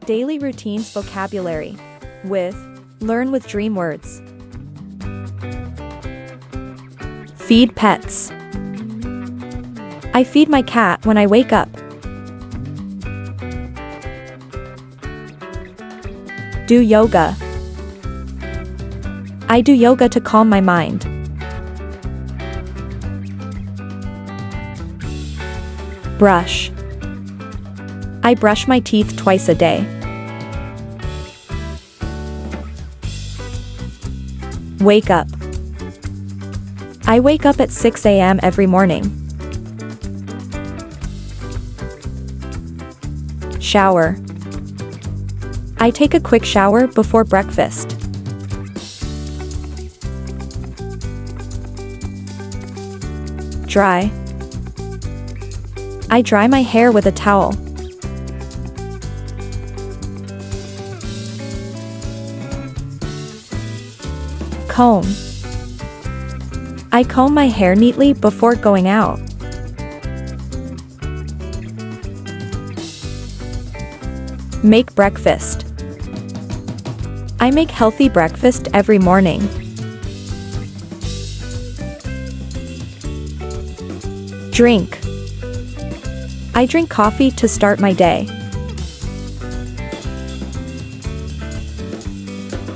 Daily routines vocabulary with Learn with Dream Words. Feed pets. I feed my cat when I wake up. Do yoga. I do yoga to calm my mind. Brush. I brush my teeth twice a day. Wake up. I wake up at 6 a.m. every morning. Shower. I take a quick shower before breakfast. Dry. I dry my hair with a towel. Comb. I comb my hair neatly before going out. Make breakfast. I make healthy breakfast every morning. Drink. I drink coffee to start my day.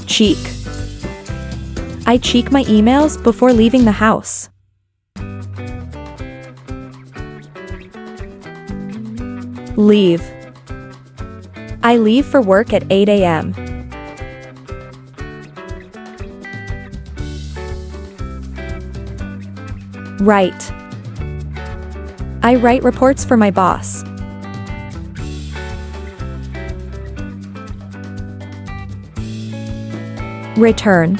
Cheek. I check my emails before leaving the house. Leave. I leave for work at 8 a.m. Write. I write reports for my boss. Return.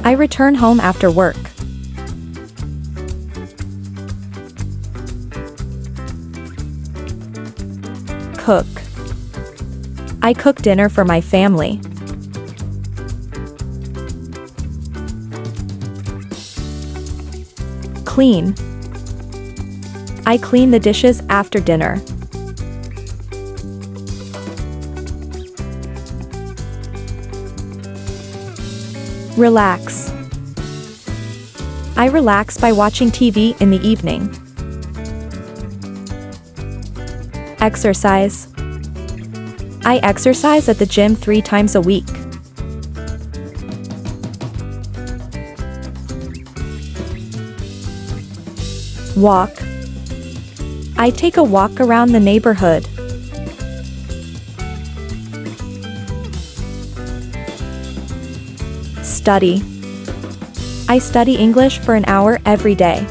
I return home after work. Cook. I cook dinner for my family. Clean. I clean the dishes after dinner. Relax. I relax by watching TV in the evening. Exercise. I exercise at the gym 3 times a week. Walk. I take a walk around the neighborhood. Study. I study English for an hour every day.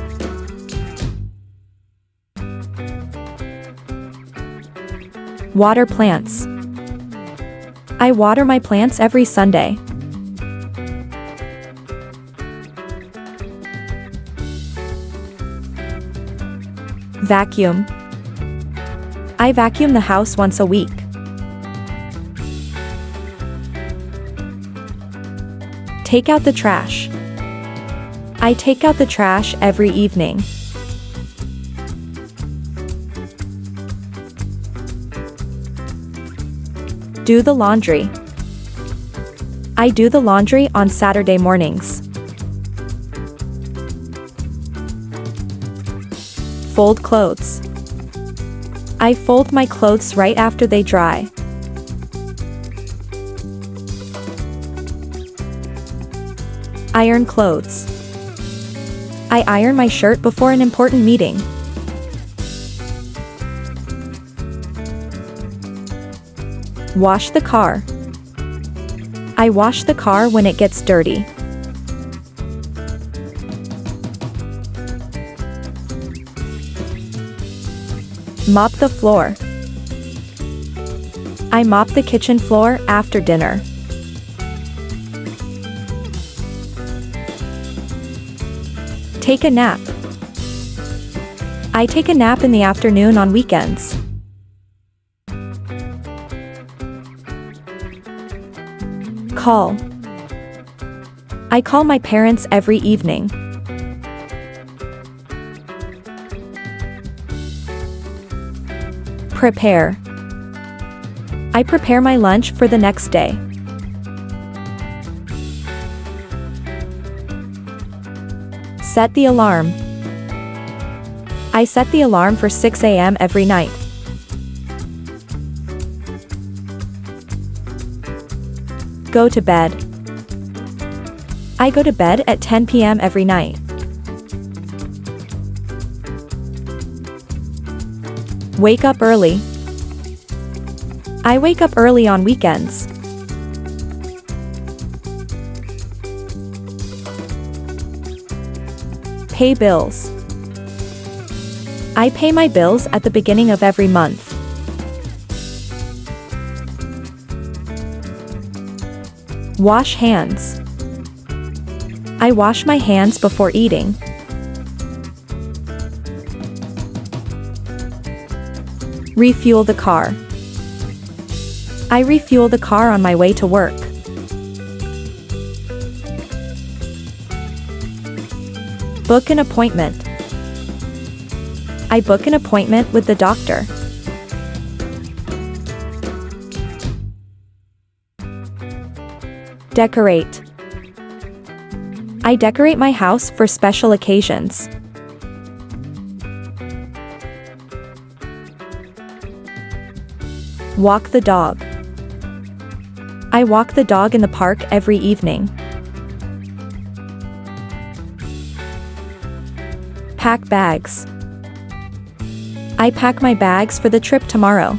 Water plants. I water my plants every Sunday. Vacuum. I vacuum the house once a week. Take out the trash. I take out the trash every evening. Do the laundry. I do the laundry on Saturday mornings. Fold clothes. I fold my clothes right after they dry. Iron clothes. I iron my shirt before an important meeting. Wash the car. I wash the car when it gets dirty. Mop the floor. I mop the kitchen floor after dinner. Take a nap. I take a nap in the afternoon on weekends. Call. I call my parents every evening. Prepare. I prepare my lunch for the next day. Set the alarm. I set the alarm for 6 a.m. every night. Go to bed. I go to bed at 10 p.m. every night. Wake up early. I wake up early on weekends. Pay bills. I pay my bills at the beginning of every month. Wash hands. I wash my hands before eating. Refuel the car. I refuel the car on my way to work. Book an appointment. I book an appointment with the doctor. Decorate. I decorate my house for special occasions. Walk the dog. I walk the dog in the park every evening. Pack bags. I pack my bags for the trip tomorrow.